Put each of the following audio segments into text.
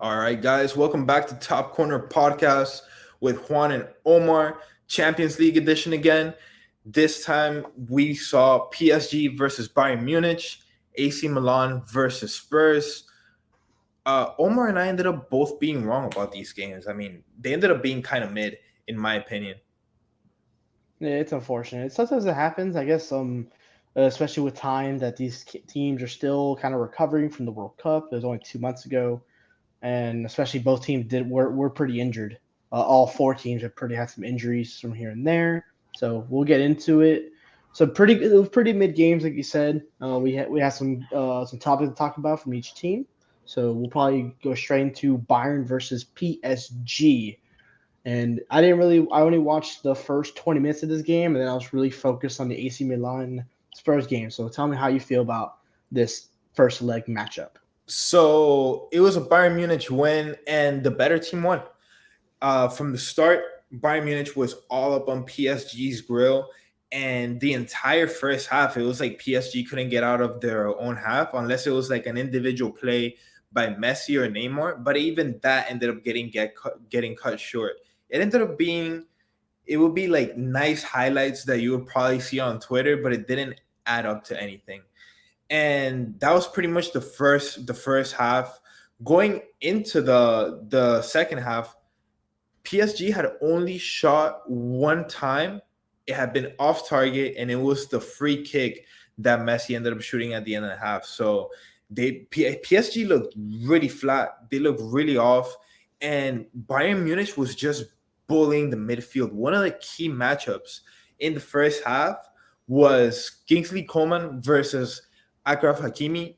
All right, guys, welcome back to Top Corner Podcast with Juan and Omar, Champions League edition again. This time we saw PSG versus Bayern Munich, AC Milan versus Spurs. Omar and I ended up both being wrong about these games. I mean, they ended up being kind of mid, in my opinion. Yeah, it's unfortunate. Sometimes it happens. I guess especially with time that these teams are still kind of recovering from the World Cup. It was only 2 months ago, and especially both teams were pretty injured. All four teams have pretty had some injuries from here and there. So we'll get into it. So it was pretty mid games, like you said. We had some topics to talk about from each team. So we'll probably go straight into Bayern versus PSG. And I only watched the first 20 minutes of this game, and then I was really focused on the AC Milan Spurs game. So tell me how you feel about this first leg matchup. So it was a Bayern Munich win, and the better team won. From the start, Bayern Munich was all up on PSG's grill, and the entire first half, it was like PSG couldn't get out of their own half unless it was like an individual play by Messi or Neymar. But even that ended up getting cut short. It ended up being it would be like nice highlights that you would probably see on Twitter, but it didn't add up to anything. And that was pretty much the first half. Going into the second half, PSG had only shot one time. It had been off target, and it was the free kick that Messi ended up shooting at the end of the half. So PSG looked really flat. They looked really off, and Bayern Munich was just bullying the midfield. One of the key matchups in the first half was Kingsley Coman versus Akraf Hakimi.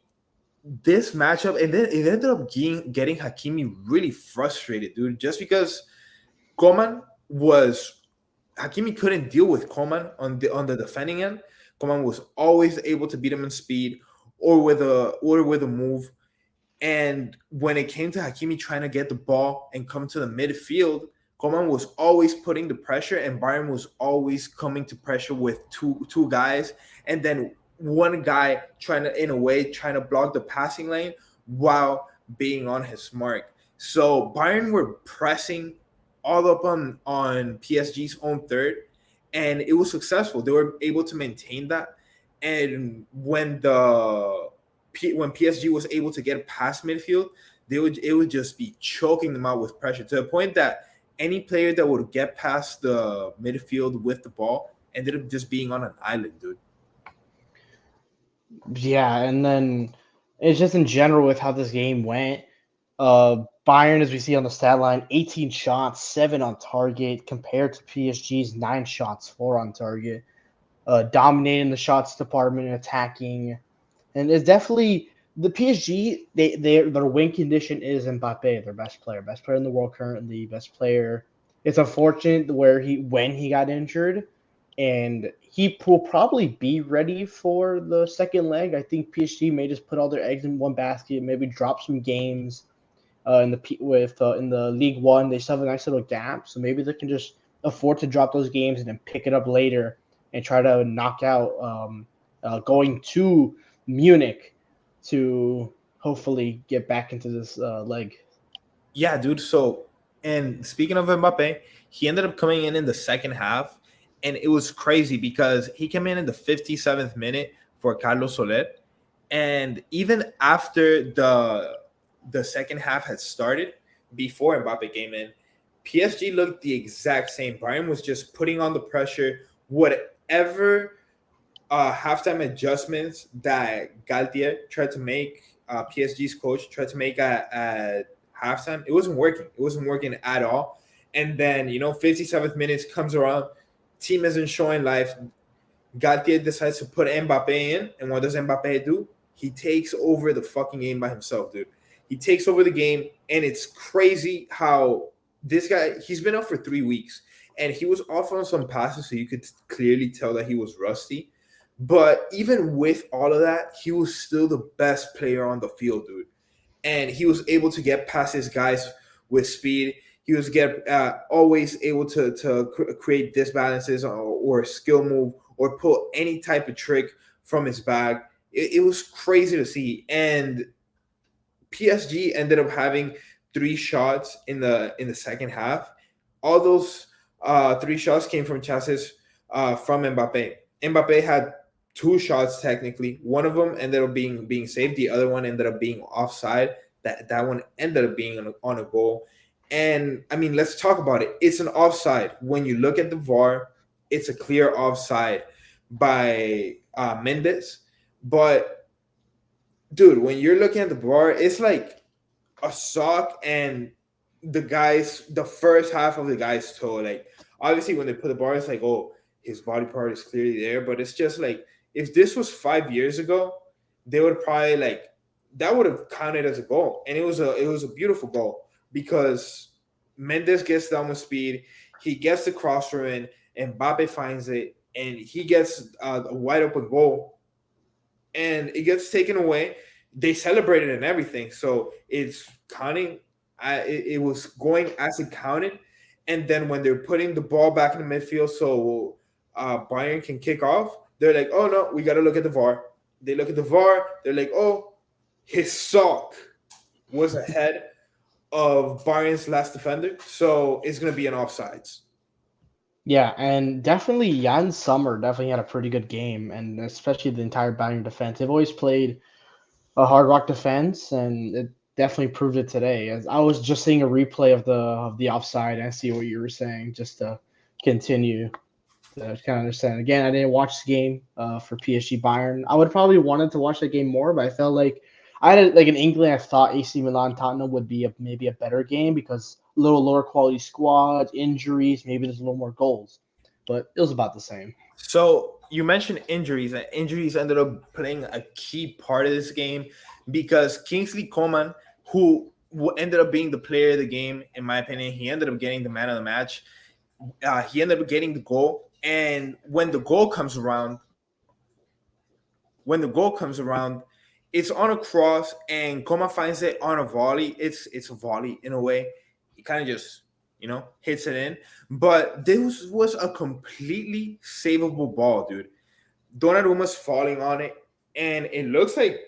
This matchup, and then it ended up getting Hakimi really frustrated, dude, just because Coman was Hakimi couldn't deal with Coman on the defending end. Coman was always able to beat him in speed or with a move. And when it came to Hakimi trying to get the ball and come to the midfield, Coman was always putting the pressure, and Bayern was always coming to pressure with two guys, and then one guy trying to, in a way, trying to block the passing lane while being on his mark. So Bayern were pressing all up on PSG's own third, and it was successful. They were able to maintain that, and when PSG was able to get past midfield, it would just be choking them out with pressure to the point that any player that would get past the midfield with the ball ended up just being on an island, dude. Yeah, and then it's just in general with how this game went. Bayern, as we see on the stat line, 18 shots, 7 on target, compared to PSG's 9 shots, 4 on target. Dominating the shots department and attacking. And it's definitely the PSG. Their win condition is Mbappe, their best player in the world currently, best player. It's unfortunate where when he got injured, and he will probably be ready for the second leg. I think PSG may just put all their eggs in one basket, maybe drop some games in the League One. They still have a nice little gap, so maybe they can just afford to drop those games and then pick it up later and try to knock out going to Munich to hopefully get back into this leg. Yeah, dude. So, and speaking of Mbappe, he ended up coming in the second half, and it was crazy because he came in the 57th minute for Carlos Soler, and even after the second half had started, before Mbappe came in, PSG looked the exact same. Bayern was just putting on the pressure. Whatever halftime adjustments that Galtier tried to make, PSG's coach tried to make at halftime, it wasn't working. It wasn't working at all. And then, 57th minutes comes around, team isn't showing life. Galtier decides to put Mbappe in, and what does Mbappe do? He takes over the fucking game by himself, dude. He takes over the game, and it's crazy how this guy, he's been out for 3 weeks, and he was off on some passes, so you could clearly tell that he was rusty. But even with all of that, he was still the best player on the field, dude. And he was able to get past his guys with speed. He was always able to create disbalances or skill move or pull any type of trick from his bag. It was crazy to see. And PSG ended up having three shots in the second half. All those three shots came from chances from Mbappe. Mbappe had two shots technically. One of them ended up being saved. The other one ended up being offside. That one ended up being on a goal. And I mean, let's talk about it. It's an offside. When you look at the VAR, it's a clear offside by Mendes. But dude, when you're looking at the VAR, it's like a sock and the first half of the guy's toe. Like obviously when they put the bar, it's like, oh, his body part is clearly there. But it's just like if this was 5 years ago, they would probably like that would have counted as a goal. And it was a beautiful goal because Mendes gets down with speed, he gets the cross through in, and Mbappe finds it, and he gets a wide open goal and it gets taken away. They celebrated and everything, so it's counting. It was going as it counted, and then when they're putting the ball back in the midfield, so Bayern can kick off, they're like, "Oh no, we got to look at the VAR." They look at the VAR. They're like, "Oh, his sock was ahead of Bayern's last defender, so it's gonna be an offsides." Yeah, and definitely Jan Sommer definitely had a pretty good game, and especially the entire Bayern defense. They've always played a hard rock defense, and it definitely proved it today. As I was just seeing a replay of the offside, and I see what you were saying, just to continue to kind of understand. Again, I didn't watch the game for PSG Bayern. I would probably wanted to watch the game more, but I felt like I had like in England. I thought AC Milan Tottenham would be maybe a better game because a little lower quality squad, injuries, maybe there's a little more goals, but it was about the same. So you mentioned injuries, and injuries ended up playing a key part of this game because Kingsley Coman, who ended up being the player of the game, in my opinion, he ended up getting the man of the match. He ended up getting the goal, and when the goal comes around, it's on a cross, and Coman finds it on a volley. It's a volley in a way. He kind of just hits it in, but this was a completely savable ball, dude. Donnarumma's falling on it, and it looks like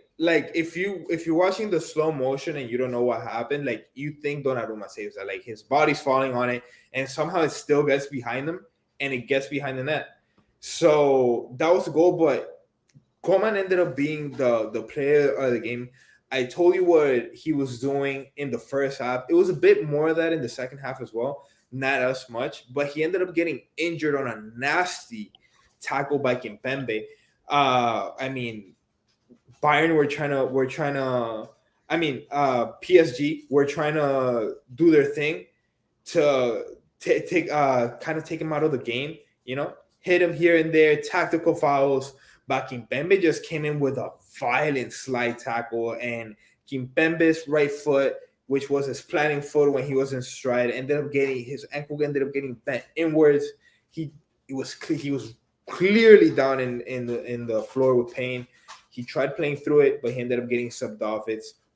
if you're watching the slow motion and you don't know what happened, like you think Donnarumma saves that, like his body's falling on it, and somehow it still gets behind him, and it gets behind the net. So that was the goal, but Coman ended up being the player of the game. I told you what he was doing in the first half. It was a bit more of that in the second half as well, not as much, but he ended up getting injured on a nasty tackle by Kimpembe. I mean, Bayern PSG were trying to do their thing to take kind of take him out of the game, hit him here and there, tactical fouls. But Kimpembe just came in with a violent slide tackle, and Kimpembe's right foot, which was his planning foot when he was in stride, ended up getting his ankle ended up getting bent inwards. He was clearly down in the floor with pain. He tried playing through it, but he ended up getting subbed off.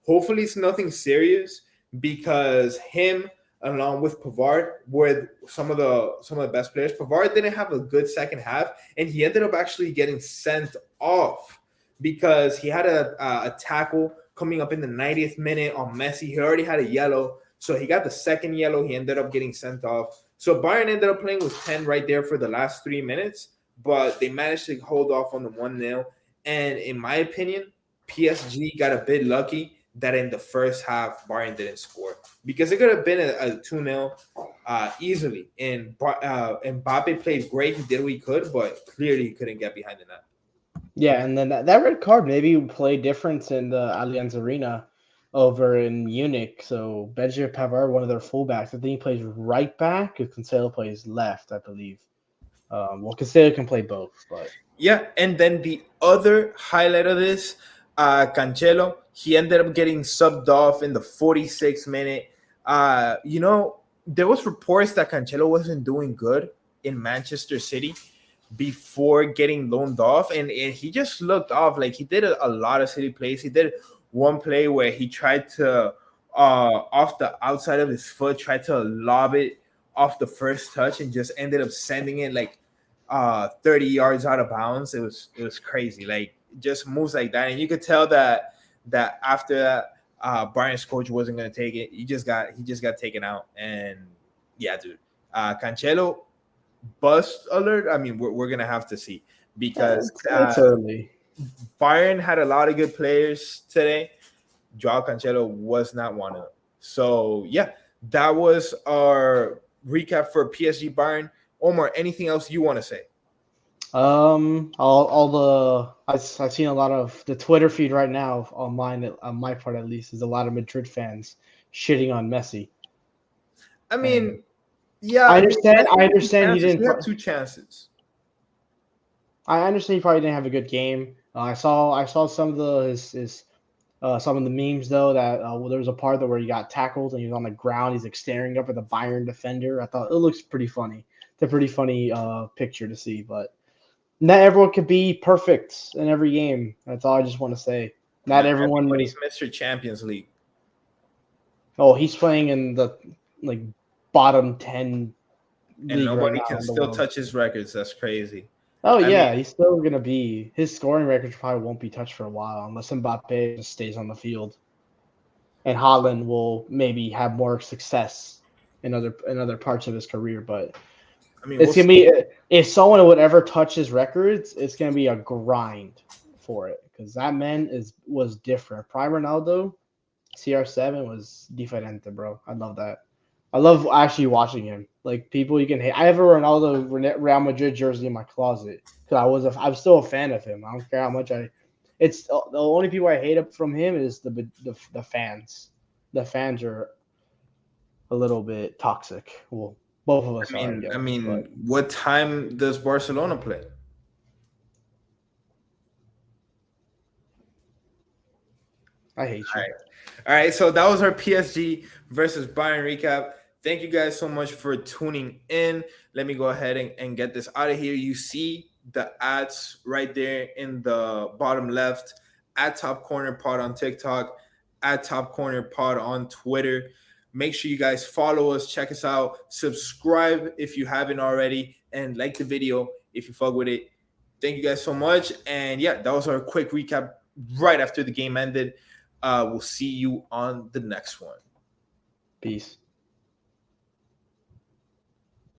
Hopefully it's nothing serious because him along with Pavard were some of the best players. Pavard didn't have a good second half, and he ended up actually getting sent off because he had a tackle coming up in the 90th minute on Messi. He already had a yellow, so he got the second yellow. He ended up getting sent off. So Bayern ended up playing with 10 right there for the last 3 minutes, but they managed to hold off on the 1-0. And in my opinion, PSG got a bit lucky that in the first half Bayern didn't score because it could have been a 2-0 easily. And Mbappe played great. He did what he could, but clearly he couldn't get behind the net. Yeah, and then that red card maybe played difference in the Allianz Arena over in Munich. So Benjamin Pavard, one of their fullbacks, I think he plays right back. If Cancelo plays left, I believe. Well, Cancelo can play both, but Yeah, and then the other highlight of this, Cancelo, he ended up getting subbed off in the 46th minute. There was reports that Cancelo wasn't doing good in Manchester City before getting loaned off, and he just looked off. Like he did a lot of City plays. He did one play where he tried to, off the outside of his foot, tried to lob it off the first touch and just ended up sending it like 30 yards out of bounds. It was crazy. Like just moves like that, and you could tell that after that Bayern's coach wasn't going to take it. He just got taken out. And yeah, dude, Cancelo bust alert. I mean, we're going to have to see because It's early. Bayern had a lot of good players today. Joao Cancelo was not one of them. So yeah, that was our recap for PSG Bayern. Omar, anything else you want to say? All the I've seen a lot of the Twitter feed right now on mine, on my part at least, is a lot of Madrid fans shitting on Messi. I And mean, yeah, I I mean, understand. I Messi had two understand he chances. didn't. He had two chances. I understand he probably didn't have a good game. I saw some of some of the memes though that well, there was a part where he got tackled and he was on the ground. He's like staring up at the Bayern defender. I thought it looks pretty funny. It's a pretty funny picture to see, but not everyone could be perfect in every game. That's all I just want to say. Not Man, everyone everybody's is. Mr. Champions League. Oh, he's playing in the like bottom 10 And league right nobody now can in the still world. touch his records. That's crazy. Oh I mean, yeah, he's still gonna be. His scoring records probably won't be touched for a while unless Mbappe just stays on the field, and Haaland will maybe have more success in other parts of his career. But we'll it's gonna see. be, if someone would ever touch his records, it's gonna be a grind for it because that man was different. Prime Ronaldo, CR7 was diferente, bro. I love that. I love actually watching him. Like people you can hate. I have a Ronaldo Real Madrid jersey in my closet because I'm still a fan of him. I don't care how much I. It's the only people I hate from him is the fans. The fans are a little bit toxic. Well, both of us are, I guess. But What time does Barcelona play? I hate you. All right, so that was our PSG versus Bayern recap. Thank you guys so much for tuning in. Let me go ahead and get this out of here. You see the ads right there in the bottom left, at Top Corner Pod on TikTok, at Top Corner Pod on Twitter. Make sure you guys follow us, check us out, subscribe if you haven't already, and like the video if you fuck with it. Thank you guys so much. And yeah, that was our quick recap right after the game ended. We'll see you on the next one. Peace.